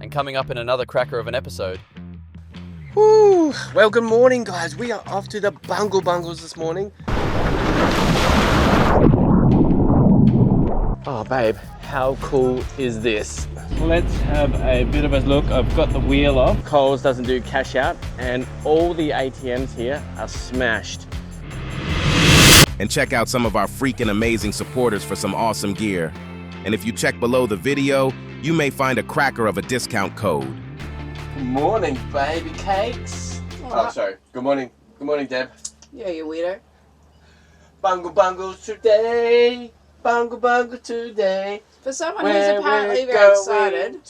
And coming up in another cracker of an episode. Woo! Well, good morning, guys. We are off to the Bungle Bungles this morning. Oh, babe, how cool is this? Let's have a bit of a look. I've got the wheel off. Coles doesn't do cash out, and all the ATMs here are smashed. And check out some of our freaking amazing supporters for some awesome gear. And if you check below the video, you may find a cracker of a discount code. Good morning, baby cakes. Oh, sorry. Good morning. Good morning, Deb. Yeah, you weirdo. Bungle Bungles today. Bungle Bungle today. For someone who's apparently very excited.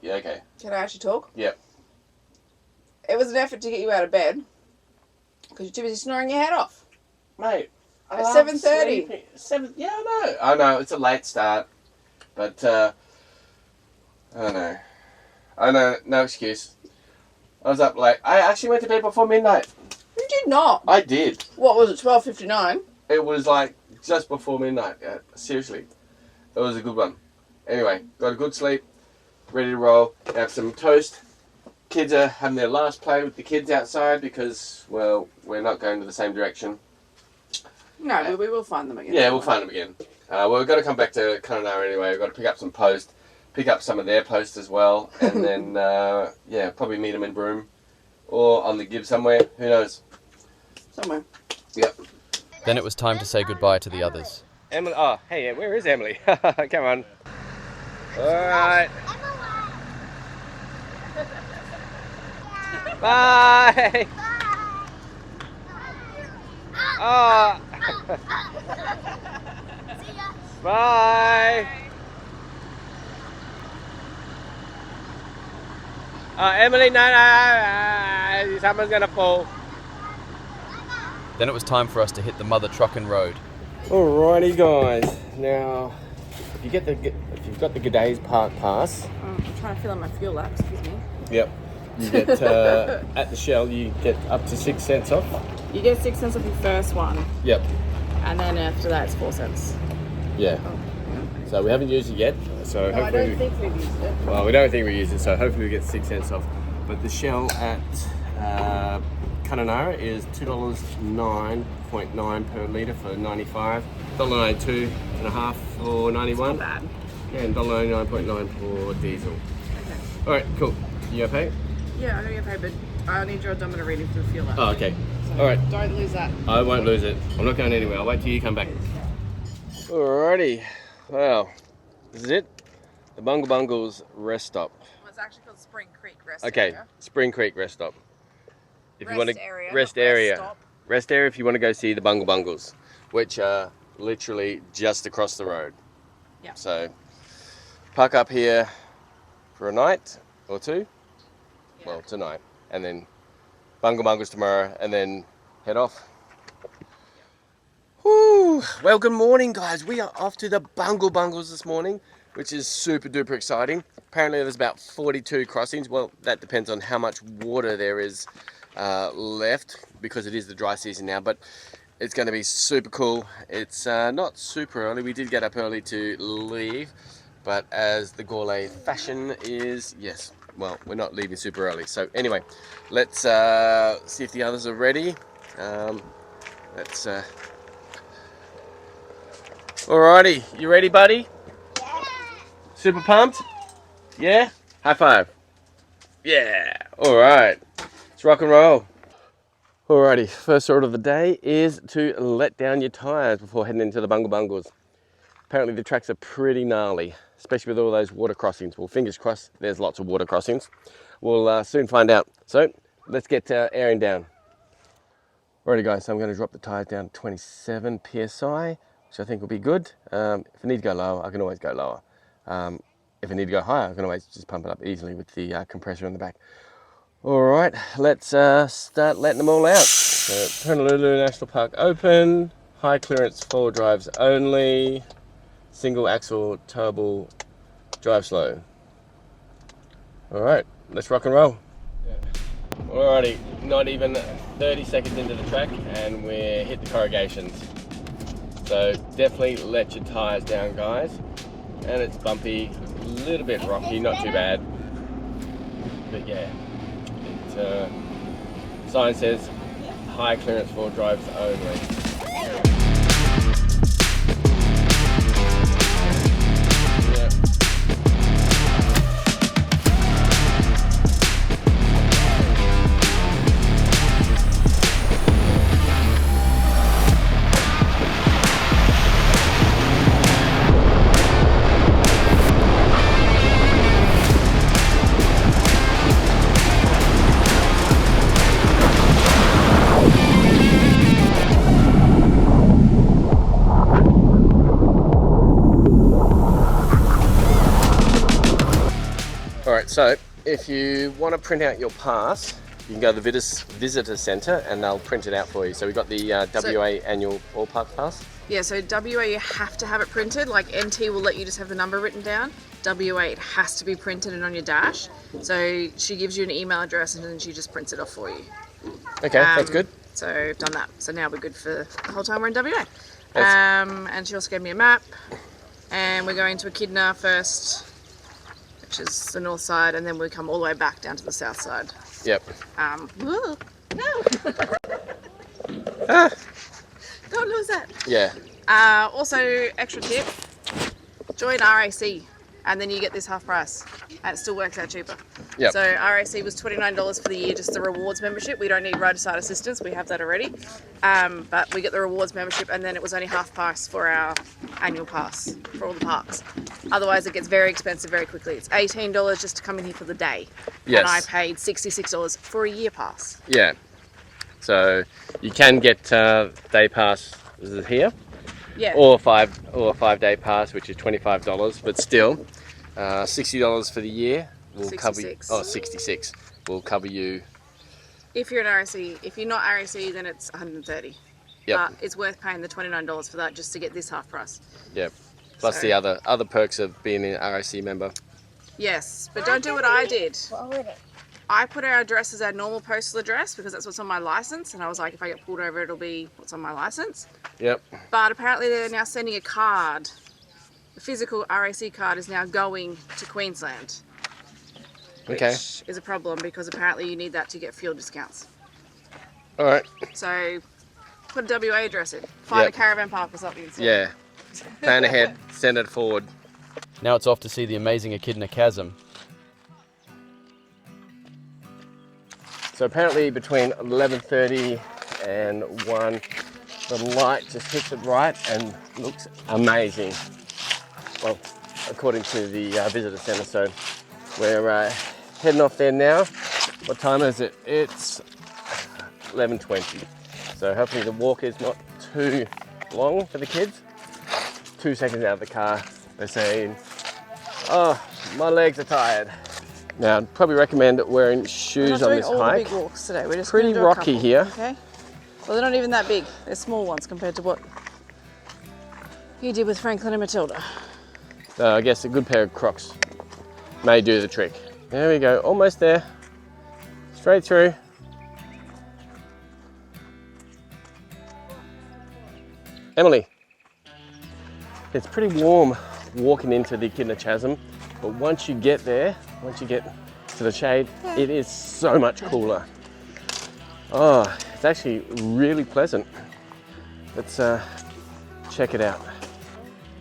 Yeah, okay. Can I actually talk? Yep. It was an effort to get you out of bed because you're too busy snoring your head off. Mate. At 7:30. Yeah, I know. It's a late start. But, I know. No excuse. I was up late. I actually went to bed before midnight. You did not. I did. What was it, 12:59? It was like just before midnight. Yeah, seriously. It was a good one. Anyway, got a good sleep. Ready to roll. Have some toast. Kids are having their last play with the kids outside because, well, we're not going to the same direction. No, but we will find them again. Yeah, we'll find them again. Well, we've got to come back to Kununurra anyway. We've got to pick up some post, pick up some of their post as well, and then, yeah, probably meet them in Broome or on the Gibb somewhere. Who knows? Somewhere. Yep. Then it was time to say goodbye to the others. Emily, oh, hey, where is Emily? Come on. Alright. Bye! Oh. Bye! Emily, no, someone's gonna fall. Then it was time for us to hit the mother truckin' road. Alrighty, guys. Now, if you've got the 𝘿𝙎𝘾𝙊𝘆 pass. I'm trying to fill in my fuel up, excuse me. Yep. You get at the Shell. You get up to 6 cents off. You get 6 cents off your first one. Yep. And then after that, it's 4 cents. Yeah. Oh. So we haven't used it yet. So No, hopefully I don't think we've used it. Well, we don't think we used it. So hopefully we get 6 cents off. But the Shell at Kununurra is $2.09.9 per litre for 95. $1.92 and a half for 91. Not bad. Yeah, and $1.99.9 for diesel. Okay. All right, cool. You okay? Yeah, I'm gonna get paid, but I need your odometer reading for the fuel up. Oh, okay. So All right. Don't lose that. I won't lose it. I'm not going anywhere. I'll wait till you come back. Alrighty. Well, this is it. The Bungle Bungles rest stop. Well, it's actually called Spring Creek Rest Okay, Area. Spring Creek rest stop. If Rest you want to area, rest not area, rest stop. rest area if you want to go see the Bungle Bungles, which are literally just across the road. Yeah. So park up here for a night or two. Yeah. Well, tonight, and then Bungle Bungles tomorrow, and then head off. Woo! Well, good morning, guys. We are off to the Bungle Bungles this morning, which is super duper exciting. Apparently there's about 42 crossings. Well, that depends on how much water there is left, because it is the dry season now, but it's going to be super cool. It's not super early. We did get up early to leave, but as the Gourlays fashion is, yes, well, we're not leaving super early. So anyway, let's see if the others are ready. Let's alrighty, you ready, buddy? Yeah. Super pumped? Yeah? High five. Yeah. Alright. Let's rock and roll. Alrighty, first order of the day is to let down your tyres before heading into the Bungle Bungles. Apparently the tracks are pretty gnarly, especially with all those water crossings. Well, fingers crossed, there's lots of water crossings. We'll soon find out. So, let's get airing down. Alrighty guys, so I'm going to drop the tyres down to 27 PSI, which I think will be good. If I need to go lower, I can always go lower. If I need to go higher, I can always just pump it up easily with the compressor in the back. Alright, let's start letting them all out. So, Kununurra National Park open, high clearance 4 drives only, single axle turbo drive slow. Alright, let's rock and roll. Alrighty, not even 30 seconds into the track and we're hit the corrugations. So definitely let your tyres down, guys. And it's bumpy, little bit rocky, not too bad. But yeah, sign says high clearance for drives only. Alright, so if you want to print out your pass, you can go to the visitor centre and they'll print it out for you. So we've got the WA annual ballpark pass. Yeah, so WA you have to have it printed. Like NT will let you just have the number written down. WA it has to be printed and on your dash. So she gives you an email address and then she just prints it off for you. Okay, that's good. So I've done that. So now we're good for the whole time we're in WA. And she also gave me a map. And we're going to Echidna first, which is the north side, and then we come all the way back down to the south side. Yep. Whoa, no! Don't lose that. Yeah. Also, extra tip, join RAC, and then you get this half price, and it still works out cheaper. Yep. So RAC was $29 for the year, just the rewards membership. We don't need roadside assistance, we have that already. But we get the rewards membership, and then it was only half price for our annual pass for all the parks. Otherwise it gets very expensive very quickly. It's $18 just to come in here for the day. Yes. And I paid $66 for a year pass. Yeah. So you can get day pass here. Yeah. Or a 5 day pass, which is $25, but still $60 for the year will cover you. Oh, 66 will cover you. If you're an RAC. If you're not RAC, then it's $130. Yep. But it's worth paying the $29 for that just to get this half price. Yep. Plus So- the other perks of being an RAC member. Yes, but don't do what I did. What would it? I put our address as our normal postal address because that's what's on my license, and I was like, if I get pulled over, it'll be what's on my license. Yep. But apparently they're now sending a card. The physical RAC card is now going to Queensland. Which Okay. is a problem because apparently you need that to get fuel discounts. All right. So put a WA address in. Find Yep. a caravan park or something. Yeah. Plan ahead. Send it forward. Now it's off to see the amazing Echidna Chasm. So apparently between 11:30 and 1, the light just hits it right and looks amazing. Well, according to the visitor centre. So we're heading off there now. What time is it? It's 11:20. So hopefully the walk is not too long for the kids. 2 seconds out of the car, they're saying, "Oh, my legs are tired." Now, I'd probably recommend wearing shoes on this all hike. the big walks today. We're just Pretty gonna do a rocky couple, here. Okay. Well, they're not even that big. They're small ones compared to what you did with Franklin and Matilda. So I guess a good pair of Crocs may do the trick. There we go, almost there. Straight through. Emily, it's pretty warm walking into the Echidna Chasm, but once you get there, once you get to the shade, it is so much cooler. Oh, it's actually really pleasant. Let's check it out.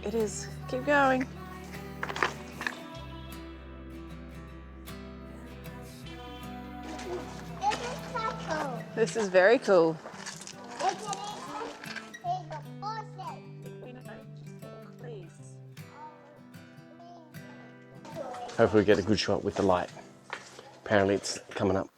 It is. Keep going. This is very cool. Hopefully we get a good shot with the light. Apparently it's coming up.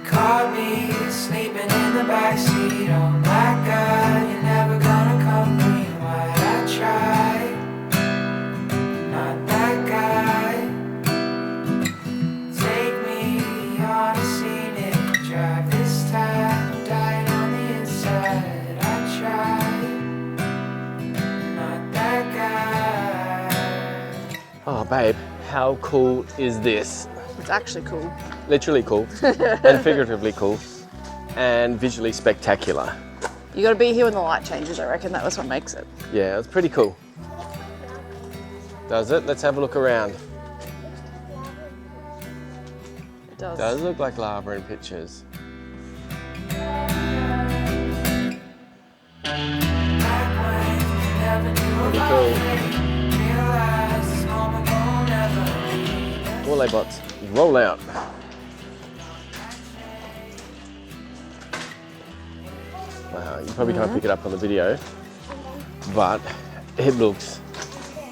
Caught me sleeping in the backseat. Oh my God, you're never gonna come clean. Why'd I try? Not that guy. Take me on a scenic drive. This time, dying on the inside. I tried. Not that guy. Oh babe, how cool is this? It's actually cool. Literally cool and figuratively cool and visually spectacular. You got to be here when the light changes, I reckon. That was what makes it. Yeah, it's pretty cool. Does it? Let's have a look around. It does. Does look like lava in pictures. Pretty cool. Gourlay bots, roll out. Wow, you probably can't pick it up on the video, but it looks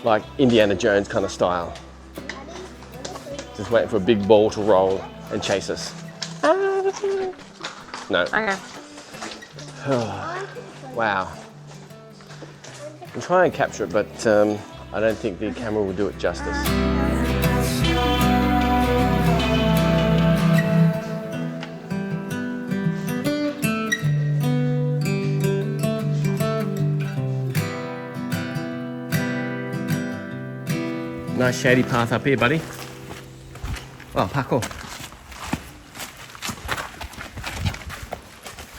like Indiana Jones kind of style. Just waiting for a big ball to roll and chase us. No. Okay. Wow. I'm trying to capture it, but I don't think the camera will do it justice. Nice shady path up here, buddy. Oh, parkour.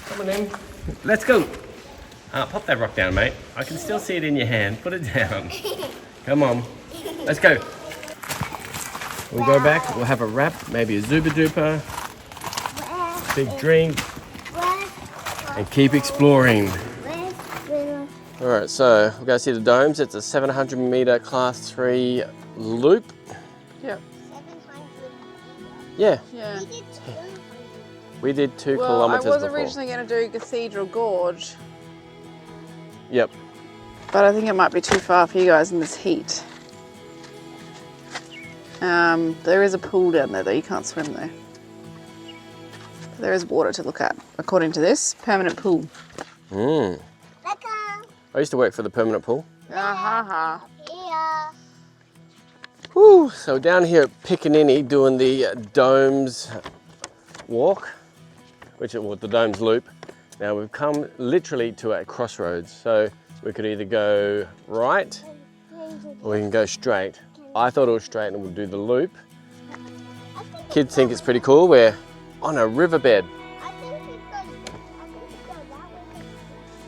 Come on in. Let's go. Pop that rock down, mate. I can still see it in your hand. Put it down. Come on. Let's go. We'll go back. We'll have a wrap, maybe a 𝘂𝙍𝘘, big drink, and keep exploring. All right, so we're going to see the domes. It's a 700-meter Class 3 loop. Yep. Yeah, Yeah. we did 2 Well, kilometers I was before. originally going to do Cathedral Gorge, Yep. but I think it might be too far for you guys in this heat. There is a pool down there, though. You can't swim there. There is water to look at, according to this. Permanent pool. Mm. I used to work for the permanent pool. Ah-ha-ha. Woo, so down here at Pickaninny doing the Domes walk, which is the Domes loop. Now we've come literally to a crossroads, so we could either go right or we can go straight. I thought it was straight and we'll do the loop. Kids think it's pretty cool. We're on a riverbed.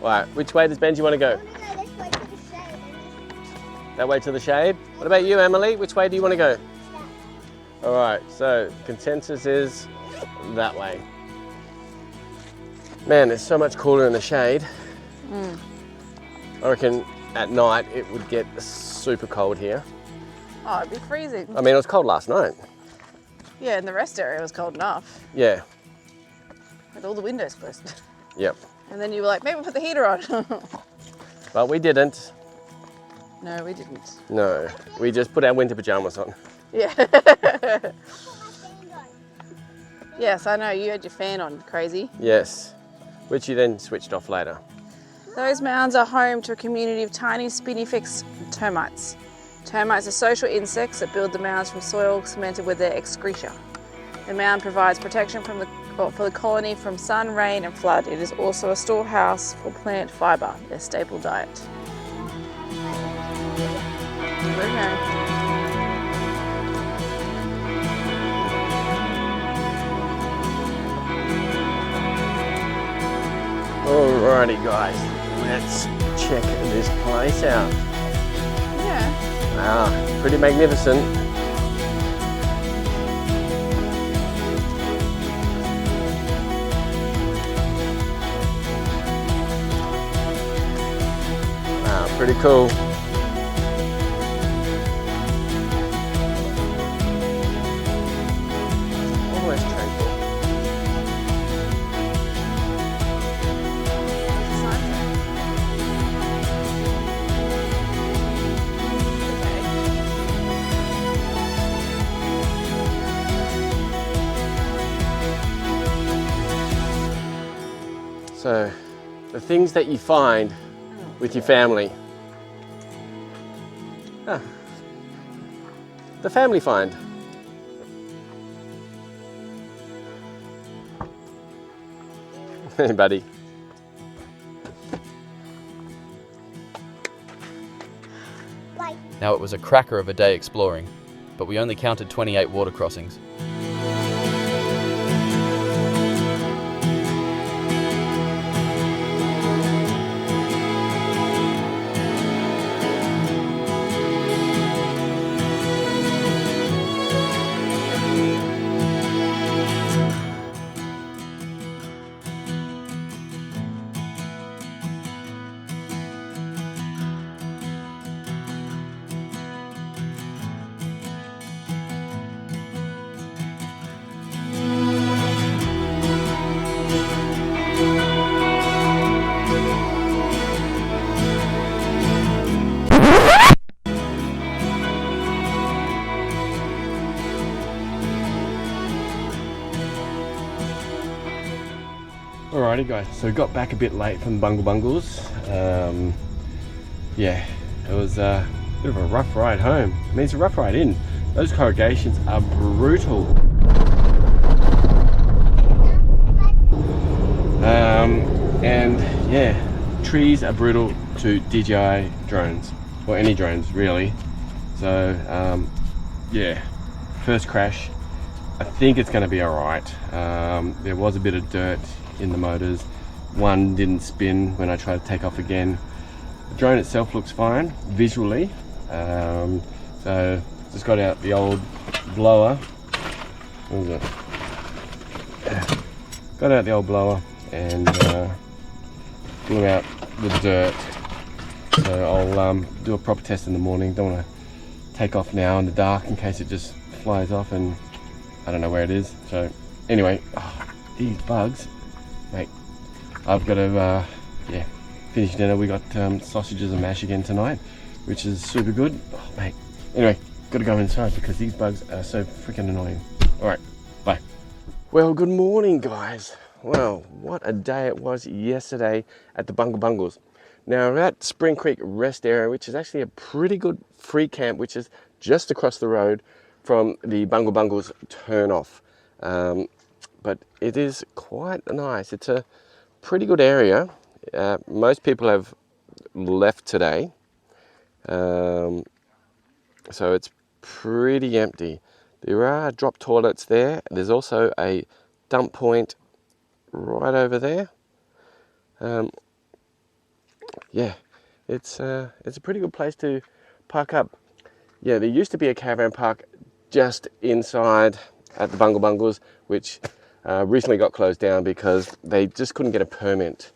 Right, which way does Benji want to go? That way to the shade? What about you, Emily? Which way do you want to go? All right, so consensus is that way. Man, it's so much cooler in the shade. I reckon at night it would get super cold here. Oh, it'd be freezing. I mean, it was cold last night. Yeah, and the rest area was cold enough. Yeah, With all the windows closed. yep. And then you were like, maybe we'll put the heater on. But we didn't. No, we didn't. No, we just put our winter pajamas on. Yeah. Yes, I know. You had your fan on, crazy. Yes, which you then switched off later. Those mounds are home to a community of tiny spinifex termites. Termites are social insects that build the mounds from soil cemented with their excreta. The mound provides protection for the colony from sun, rain and flood. It is also a storehouse for plant fibre, their staple diet. Okay. Alrighty guys, let's check this place out. Yeah. Wow, pretty magnificent. Wow, pretty cool. Almost tranquil. So, the things that you find with your family. Ah, the family find. Hey, buddy. Now it was a cracker of a day exploring, but we only counted 28 water crossings. Alrighty guys, so we got back a bit late from Bungle Bungles. Yeah, it was a bit of a rough ride home. I mean, it's a rough ride in. Those corrugations are brutal. And yeah, trees are brutal to DJI drones, or any drones really. So yeah, first crash. I think it's going to be alright. There was a bit of dirt in the motors. One didn't spin when I tried to take off again. The drone itself looks fine visually. So just got out the old blower. What is it? Got out the old blower and blew out the dirt. So I'll do a proper test in the morning. Don't want to take off now in the dark in case it just flies off and I don't know where it is. So anyway, these bugs, mate. I've got to yeah, finish dinner. We got sausages and mash again tonight, which is super good. Oh, mate. Anyway, got to go inside because these bugs are so freaking annoying. All right, bye. Well, good morning, guys. Well, what a day it was yesterday at the Bungle Bungles. Now, we're at Spring Creek Rest Area, which is actually a pretty good free camp, which is just across the road from the Bungle Bungles turn off. But it is quite nice. It's a pretty good area. Most people have left today, so it's pretty empty. There are drop toilets there. There's also a dump point right over there. Yeah, it's a pretty good place to park up. Yeah, there used to be a caravan park just inside at the Bungle Bungles, which recently got closed down because they just couldn't get a permit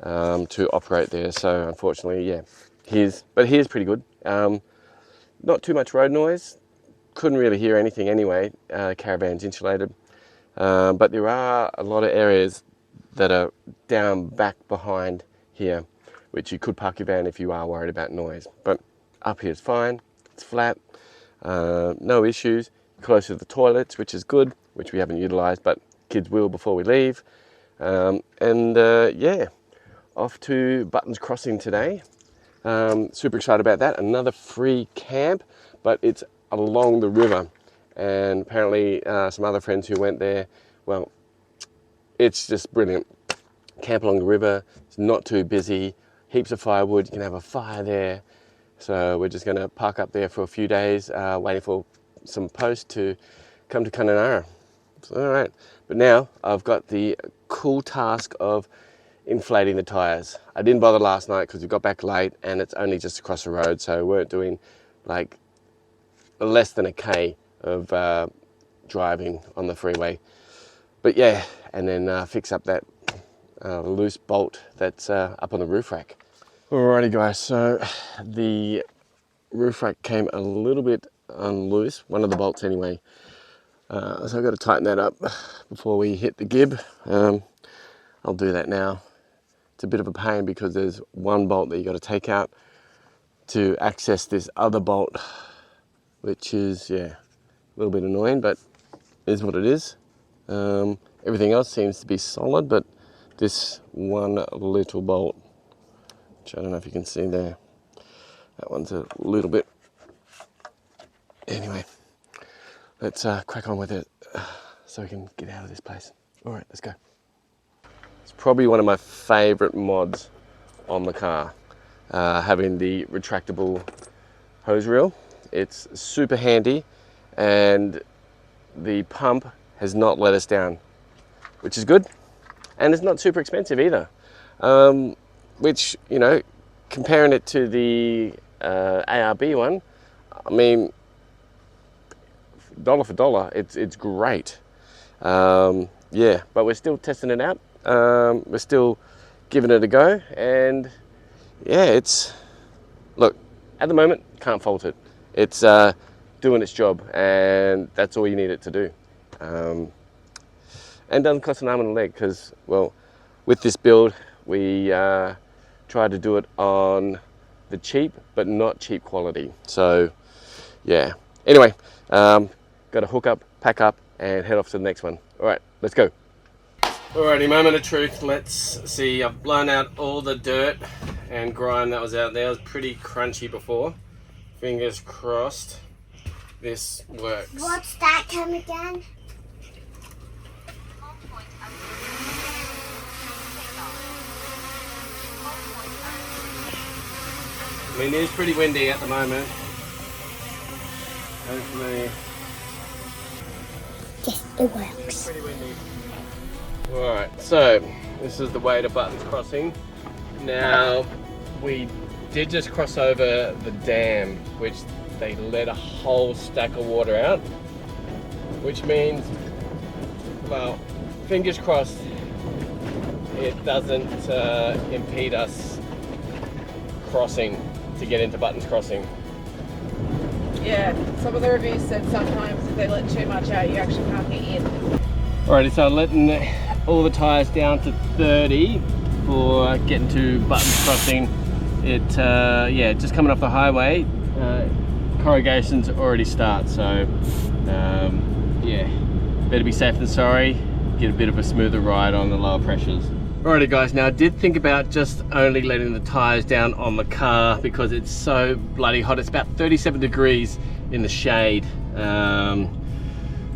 to operate there. So unfortunately, yeah, here's pretty good. Not too much road noise. Couldn't really hear anything anyway. Caravan's insulated, but there are a lot of areas that are down back behind here, which you could park your van if you are worried about noise. But up here is fine. It's flat. No issues. Close to the toilets, which is good, which we haven't utilised, but kids will before we leave. Yeah, off to Buttons Crossing today. Super excited about that. Another free camp, but it's along the river. And apparently some other friends who went there, well, it's just brilliant. Camp along the river. It's not too busy. Heaps of firewood. You can have a fire there. So we're just going to park up there for a few days, waiting for some posts to come to Kununurra. All right, but now I've got the cool task of inflating the tyres. I didn't bother last night because we got back late and it's only just across the road, so we weren't doing like less than a K of driving on the freeway. But yeah, and then fix up that loose bolt that's up on the roof rack. Alrighty guys, so the roof rack came a little bit unloose, one of the bolts anyway. So I've got to tighten that up before we hit the Gibb. I'll do that now. It's a bit of a pain because there's one bolt that you got to take out to access this other bolt, which is, yeah, a little bit annoying, but it is what it is. Everything else seems to be solid, but this one little bolt, which I don't know if you can see there, that one's a little bit. Anyway, let's crack on with it so we can get out of this place. All right, let's go. It's probably one of my favorite mods on the car, having the retractable hose reel. It's super handy and the pump has not let us down, which is good. And it's not super expensive either, which, you know, comparing it to the ARB one, I mean, dollar for dollar, it's great. Yeah, but we're still testing it out. We're still giving it a go, and yeah, it's, look, at the moment, can't fault it. It's doing its job, and that's all you need it to do. And doesn't cost an arm and a leg, because, well, with this build, we tried to do it on the cheap, but not cheap quality. So, yeah. Anyway, got to hook up, pack up, and head off to the next one. All right, let's go. Alrighty, moment of truth. Let's see. I've blown out all the dirt and grime that was out there. It was pretty crunchy before. Fingers crossed this works. What's that come again? I mean, it is pretty windy at the moment. Hopefully. Yes, it works. Pretty windy. Alright, so this is the way to Buttons Crossing. Now, we did just cross over the dam, which they let a whole stack of water out, which means, well, fingers crossed it doesn't impede us crossing to get into Buttons Crossing. Yeah, some of the reviews said sometimes if they let too much out, you actually can't get in. Alrighty, so letting all the tyres down to 30 for getting to Buttons Crossing. It, yeah, just coming off the highway, corrugations already start, so yeah, better be safe than sorry, get a bit of a smoother ride on the lower pressures. Alrighty guys, now I did think about just only letting the tyres down on the car because it's so bloody hot. It's about 37 degrees in the shade,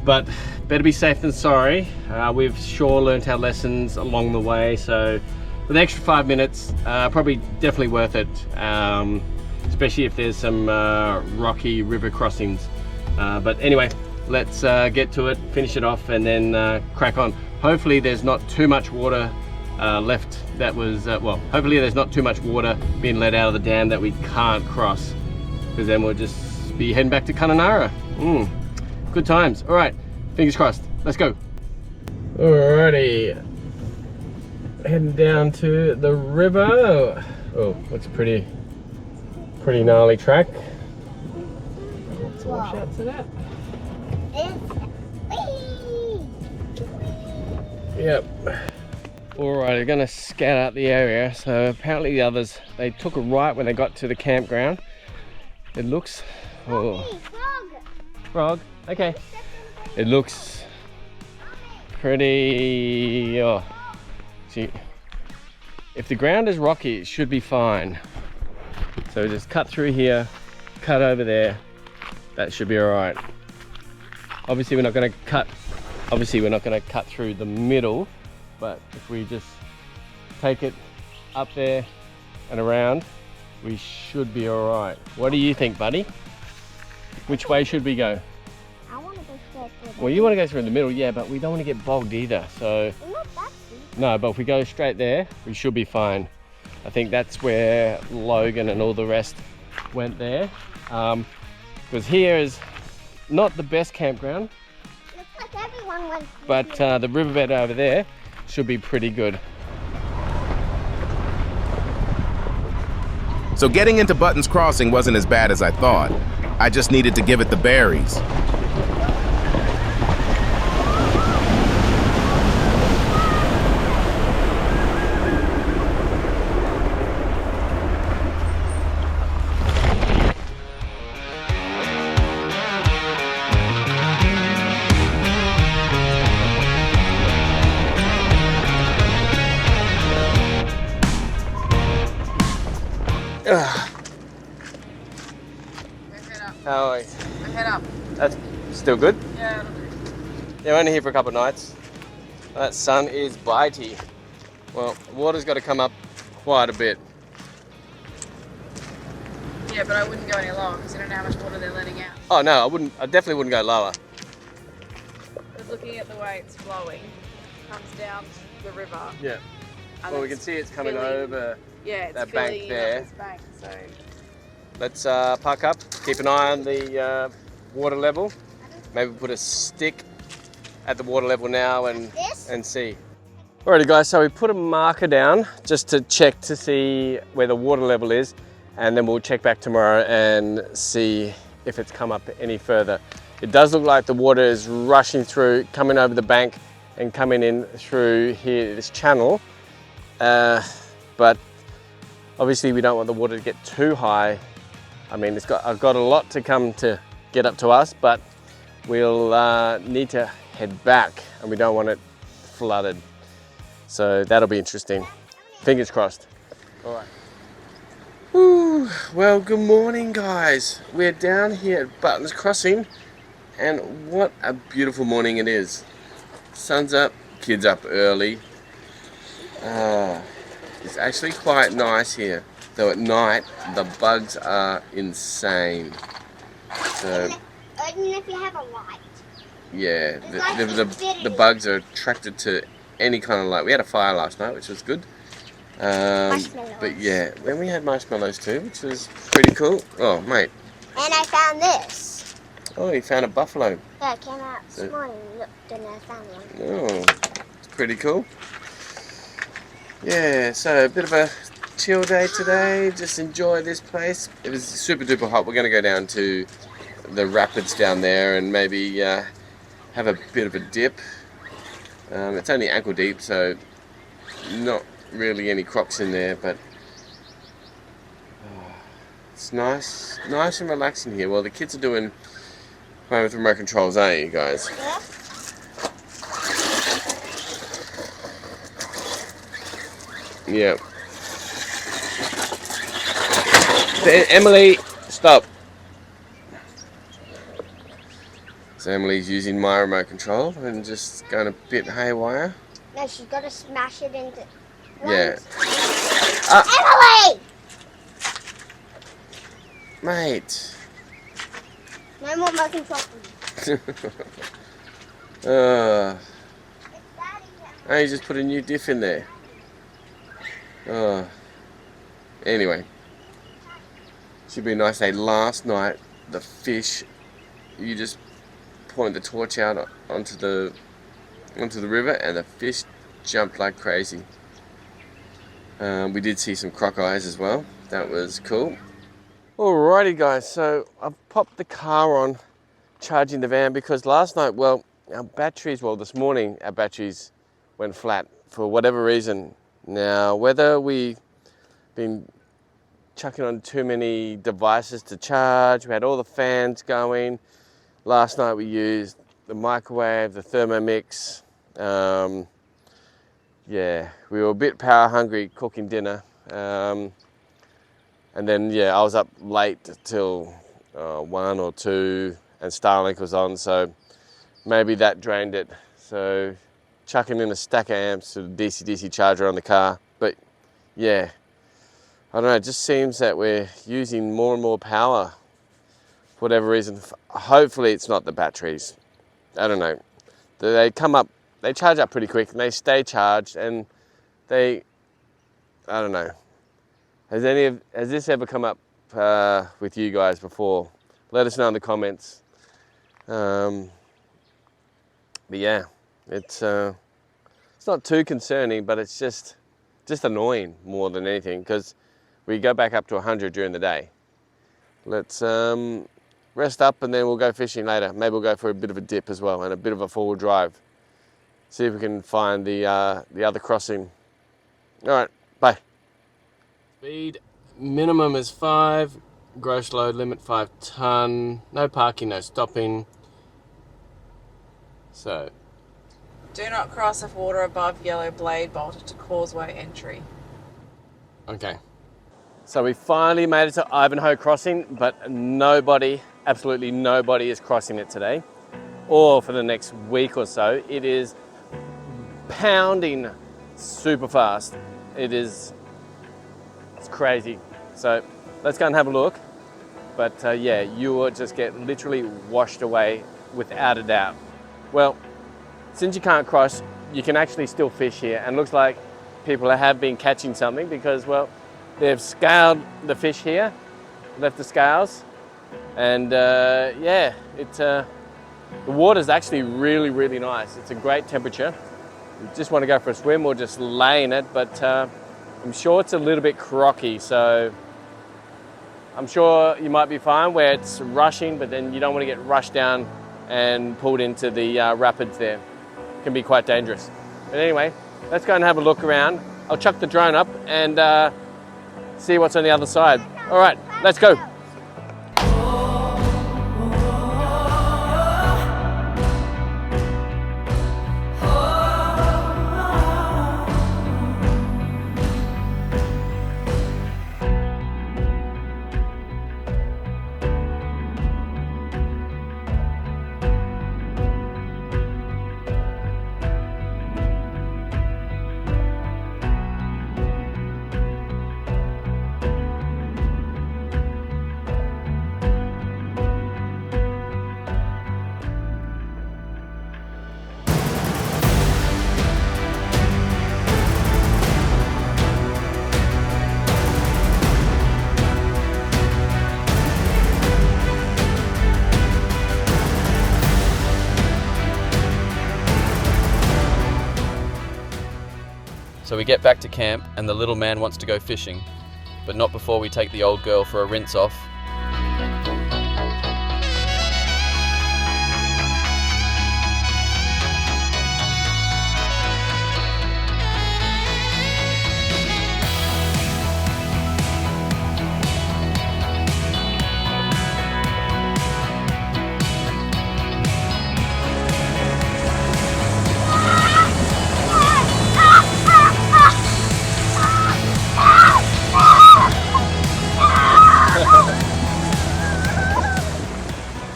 but better be safe than sorry. We've sure learnt our lessons along the way, so for the extra 5 minutes, probably definitely worth it, especially if there's some rocky river crossings. But anyway, let's get to it, finish it off, and then crack on. Hopefully there's not too much water left that was, well, hopefully there's not too much water being let out of the dam that we can't cross, because then we'll just be heading back to Kununurra. Good times. All right, fingers crossed. Let's go. Alrighty, heading down to the river. Oh, looks pretty gnarly track. Let's wash out to that. Yep. Alright, we're gonna scout out the area. So apparently the others, they took a right when they got to the campground. It looks, oh, frog, okay. It looks pretty, oh, see, if the ground is rocky, it should be fine. So just cut through here, cut over there, that should be alright. Obviously we're not gonna cut through the middle, but if we just take it up there and around, we should be all right. What do you think, buddy? Which way should we go? I want to go straight through. Well, you want to go through in the middle, yeah, but we don't want to get bogged either. So Not that deep. no, but if we go straight there, we should be fine. I think that's where Logan and all the rest went there, because here is not the best campground, Looks like everyone went. but the riverbed over there should be pretty good. So getting into Buttons Crossing wasn't as bad as I thought. I just needed to give it the berries. How are we? Head up. That's still good. Yeah. Yeah, we're only here for a couple of nights. That sun is bitey. Well, the water's got to come up quite a bit. Yeah, but I wouldn't go any lower because you don't know how much water they're letting out. Oh no, I definitely wouldn't go lower. But looking at the way it's flowing, it comes down to the river. Yeah. and Well, we can see it's coming filling- over Yeah, it's that filling bank up there. this bank, so Let's park up, keep an eye on the water level. Maybe put a stick at the water level now and see. Alrighty guys, so we put a marker down just to check to see where the water level is, and then we'll check back tomorrow and see if it's come up any further. It does look like the water is rushing through, coming over the bank and coming in through here, this channel. But obviously we don't want the water to get too high. I mean, I've got a lot to come to get up to us, but we'll need to head back and we don't want it flooded. So that'll be interesting. Fingers crossed. All right. Woo. Well, good morning, guys. We're down here at Buttons Crossing, and what a beautiful morning it is. Sun's up, kids up early. It's actually quite nice here, though at night the bugs are insane. So, Even if you have a light. yeah, the bugs are attracted to any kind of light. We had a fire last night, which was good. But yeah, then we had marshmallows too, which was pretty cool. Oh, mate. And I found this. Oh, you found a buffalo. Yeah, I came out this morning and looked and I found one. Oh, it's pretty cool. Yeah, so a bit of a chill day today. Just enjoy this place. It was super duper hot. We're going to go down to the rapids down there and maybe have a bit of a dip. It's only ankle deep, so not really any crocs in there, but it's nice and relaxing here. Well, the kids are doing playing with remote controls, aren't you guys? Yeah. Yeah. Emily, stop. So Emily's using my remote control and just going a bit haywire. No, she's got to smash it into... Yeah. Emily! Mate. No more remote control for you. Oh, It's you just put a new diff in there. Oh. Anyway. Should be a nice day. Last night, the fish, you just point the torch out onto the river and the fish jumped like crazy. We did see some crocodiles as well. That was cool. Alrighty guys, so I've popped the car on, charging the van, because last night, well, this morning our batteries went flat for whatever reason. Now, whether we've been chucking on too many devices to charge, we had all the fans going. Last night we used the microwave, the Thermomix. Yeah, we were a bit power hungry cooking dinner. And then, yeah, I was up late till 1 or 2 and Starlink was on, so maybe that drained it. So chucking in a stack of amps to the DC-DC charger on the car. But yeah, I don't know, it just seems that we're using more and more power for whatever reason. Hopefully it's not the batteries. I don't know. They charge up pretty quick and they stay charged, and I don't know. Has this ever come up with you guys before? Let us know in the comments. But yeah, it's not too concerning, but it's just annoying more than anything, because we go back up to 100 during the day. Let's rest up and then we'll go fishing later. Maybe we'll go for a bit of a dip as well and a bit of a forward drive. See if we can find the other crossing. All right, bye. Speed minimum is 5, gross load limit 5 tonne, no parking, no stopping. So. Do not cross if water above yellow blade bolted to causeway entry. Okay. So we finally made it to Ivanhoe crossing, but nobody, absolutely nobody is crossing it today or for the next week or so. It is pounding super fast. It's crazy. So let's go and have a look. But yeah, you will just get literally washed away without a doubt. Well, since you can't cross, you can actually still fish here, and looks like people have been catching something because, well, they've scaled the fish here, left the scales, and yeah, the water's actually really, really nice. It's a great temperature. You just want to go for a swim or just lay in it, but I'm sure it's a little bit crocky, so I'm sure you might be fine where it's rushing, but then you don't want to get rushed down and pulled into the rapids there. It can be quite dangerous. But anyway, let's go and have a look around. I'll chuck the drone up and see what's on the other side. All right, let's go. So we get back to camp and the little man wants to go fishing, but not before we take the old girl for a rinse off.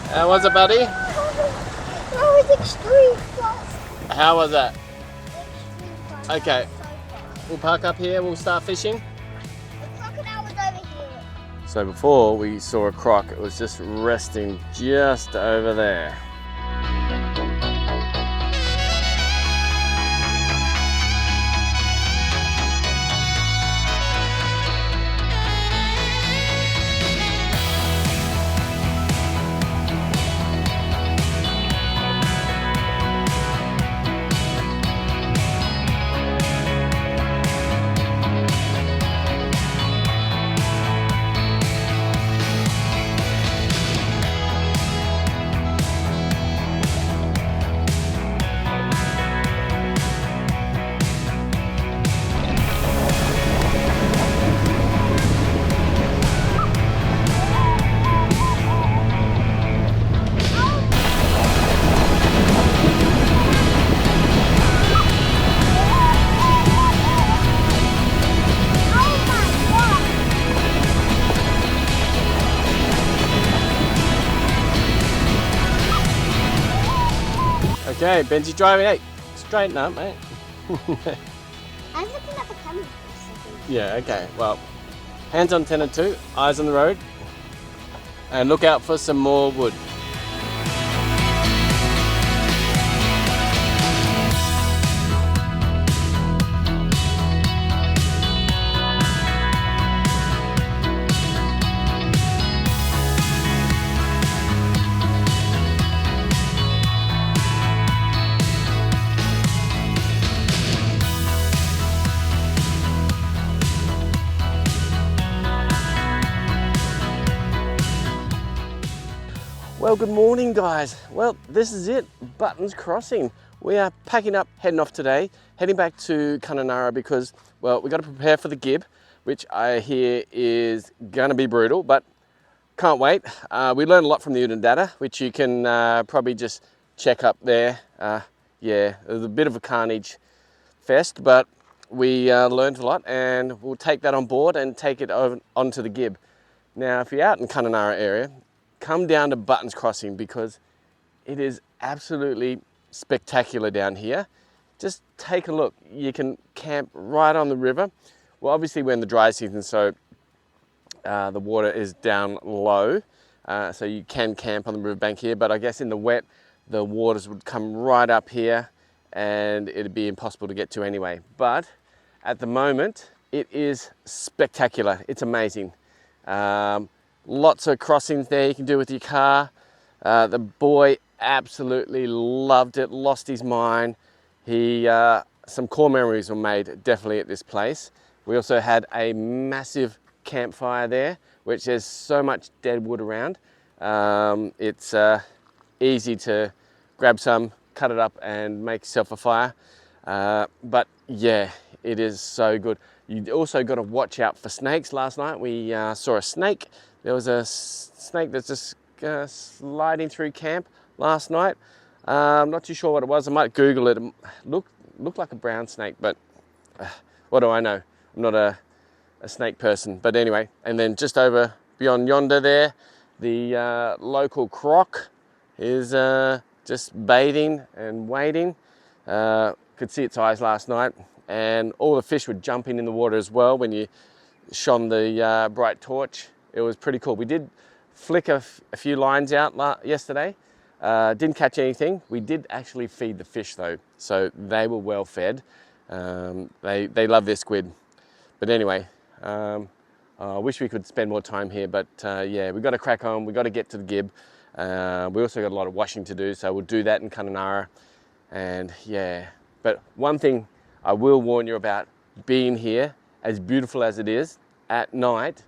How was it, buddy? That was extreme fast. How was that? Extreme fast. Okay. So fast. We'll park up here, we'll start fishing. The crocodile was over here. So before we saw a croc, it was just resting just over there. Okay, Benji driving. Hey, straighten up, mate. I was looking at the camera for a second. Yeah, okay. Well, hands on 10 and 2, eyes on the road, and look out for some more wood. Well, good morning, guys. Well, this is it, Buttons Crossing. We are packing up, heading off today, heading back to Kununurra because, well, we've got to prepare for the Gibb, which I hear is going to be brutal, but can't wait. We learned a lot from the 𝘂𝙍𝗏, which you can probably just check up there. Yeah, it was a bit of a carnage fest, but we learned a lot, and we'll take that on board and take it over onto the Gibb. Now, if you're out in Kununurra area, come down to Buttons Crossing because it is absolutely spectacular down here. Just take a look. You can camp right on the river. Well, obviously we're in the dry season, so the water is down low, so you can camp on the riverbank here, but I guess in the wet, the waters would come right up here and it'd be impossible to get to anyway. But at the moment, it is spectacular. It's amazing. Lots of crossings there you can do with your car. The boy absolutely loved it, lost his mind. Some core memories were made definitely at this place. We also had a massive campfire there, which there's so much dead wood around. It's easy to grab some, cut it up and make yourself a fire. But yeah, it is so good. You also got to watch out for snakes. Last night we saw a snake. There was a snake that's just sliding through camp last night. I'm not too sure what it was. I might Google it. It looked like a brown snake, but what do I know? I'm not a snake person. But anyway, and then just over beyond yonder there, the local croc is just bathing and waiting. Could see its eyes last night, and all the fish were jumping in the water as well when you shone the bright torch. It was pretty cool. We did flick a few lines out yesterday. Didn't catch anything. We did actually feed the fish though, so they were well fed. They love their squid. But anyway, I wish we could spend more time here, but yeah, we've got to crack on. We've got to get to the Gibb. We also got a lot of washing to do, so we'll do that in Kununurra. And yeah, but one thing I will warn you about, being here, as beautiful as it is, at night,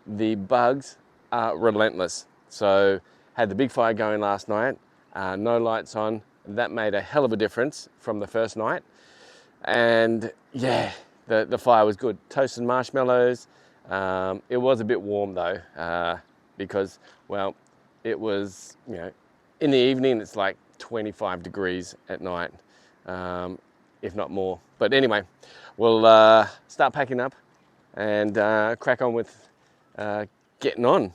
the bugs are relentless. So had the big fire going last night, no lights on. That made a hell of a difference from the first night. And yeah, the fire was good. Toasted marshmallows. It was a bit warm though, because, well, it was, you know, in the evening it's like 25 degrees at night, if not more. But anyway, we'll start packing up and crack on with getting on.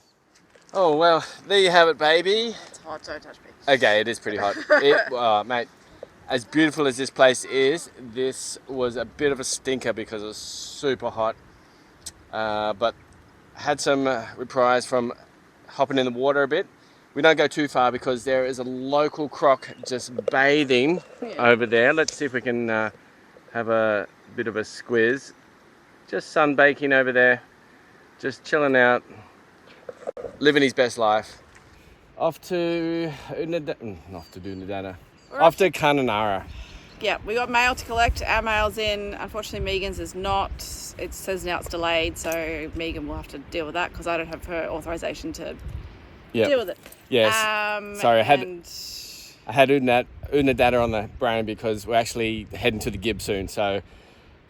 Oh, well, there you have it, baby. It's hot, don't touch me. Okay, it is pretty hot. Mate, as beautiful as this place is, this was a bit of a stinker because it was super hot. But had some reprise from hopping in the water a bit. We don't go too far because there is a local croc just bathing over there. Let's see if we can have a bit of a squiz. Just sunbaking over there, just chilling out, living his best life. Off to Kununurra. Yeah, we got mail to collect. Our mail's in. Unfortunately, Megan's is not. It says now it's delayed, so Megan will have to deal with that because I don't have her authorization to deal with it. Yes. Sorry, I had 𝘿𝙄𝙎𝘾𝙊𝙀 on the brain because we're actually heading to the Gibb soon. So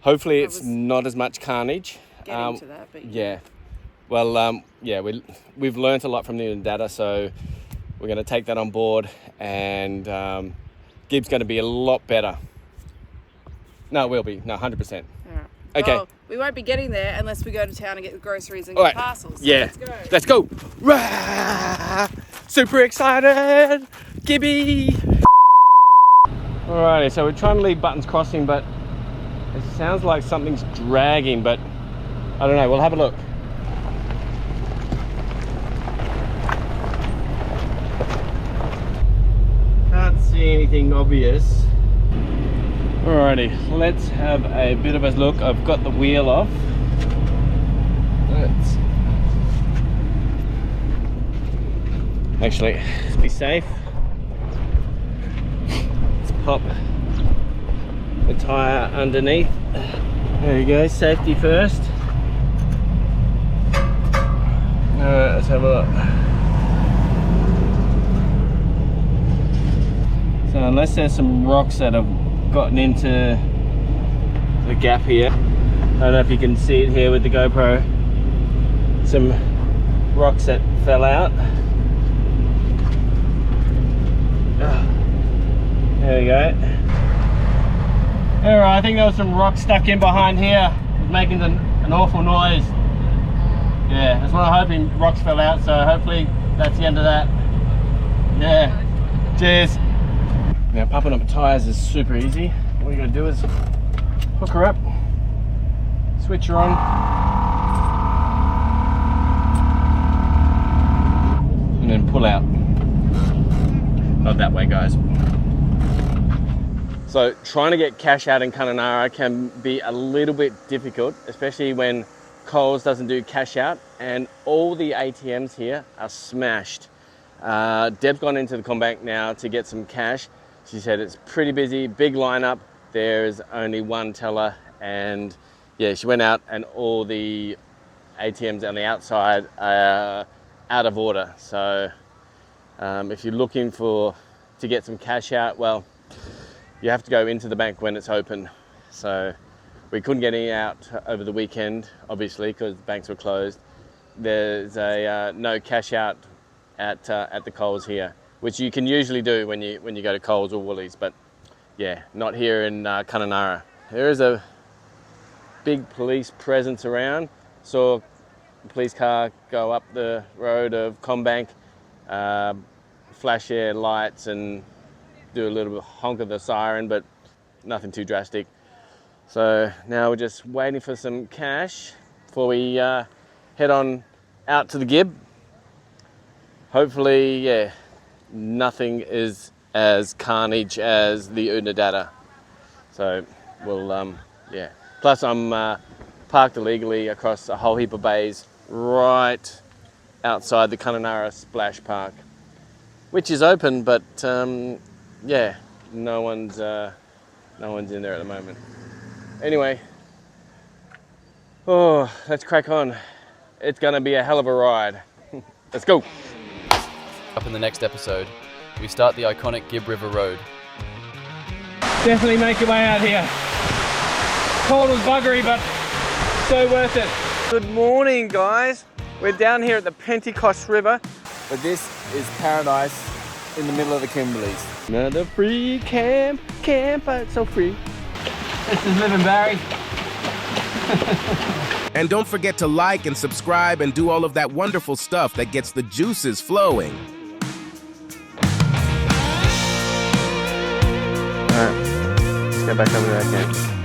hopefully it's not as much carnage. Getting to that, but yeah. Well, yeah, we've learnt a lot from the 𝘿𝙄𝙎𝘾, so we're going to take that on board, and Gibb's going to be a lot better. No, it will be. No, 100%. Yeah. Okay. Well, we won't be getting there unless we go to town and get the groceries and All get right. parcels. So Yeah. Let's go. Rah! Super excited, Gibby. Alrighty, so we're trying to leave Buttons Crossing, but it sounds like something's dragging, but I don't know. We'll have a look. Can't see anything obvious. Alrighty, let's have a bit of a look. I've got the wheel off. Let's actually be safe. Let's pop the tyre underneath. There you go, safety first. Alright, let's have a look. So unless there's some rocks that have gotten into the gap here, I don't know if you can see it here with the GoPro, some rocks that fell out. There we go. Alright, I think there was some rocks stuck in behind here. It was making an awful noise. Yeah, that's what I'm hoping. Rocks fell out, so hopefully that's the end of that. Yeah, cheers. Now pumping up the tyres is super easy. All you gotta do is hook her up, switch her on, and then pull out. Not that way, guys. So trying to get cash out in Kununurra can be a little bit difficult, especially when Coles doesn't do cash out, and all the ATMs here are smashed. Deb's gone into the CommBank now to get some cash. She said it's pretty busy, big lineup. There's only one teller, and yeah, she went out and all the ATMs on the outside are out of order. So if you're looking to get some cash out, well, you have to go into the bank when it's open. So we couldn't get any out over the weekend, obviously, because the banks were closed. There's a no cash out at the Coles here, which you can usually do when you go to Coles or Woolies, but yeah, not here in Kununurra. There is a big police presence around. Saw a police car go up the road of CommBank, flash their lights and do a little bit honk of the siren, but nothing too drastic. So now we're just waiting for some cash before we head on out to the Gibb. Hopefully, yeah, nothing is as carnage as the 𝘿𝙄𝙎𝘾𝙊𝙀. So we'll, yeah. Plus I'm parked illegally across a whole heap of bays right outside the Kununurra Splash Park, which is open, but yeah, no one's in there at the moment. Anyway, Oh, let's crack on. It's gonna be a hell of a ride. Let's go. Up in the next episode, we start the iconic Gibb River Road. Definitely make your way out here. Cold as buggery, but so worth it. Good morning, guys. We're down here at the Pentecost River. But this is paradise in the middle of the Kimberleys. Another free camp, but it's so free. This is living, Barry. And don't forget to like and subscribe and do all of that wonderful stuff that gets the juices flowing. All right, let's go back over there again.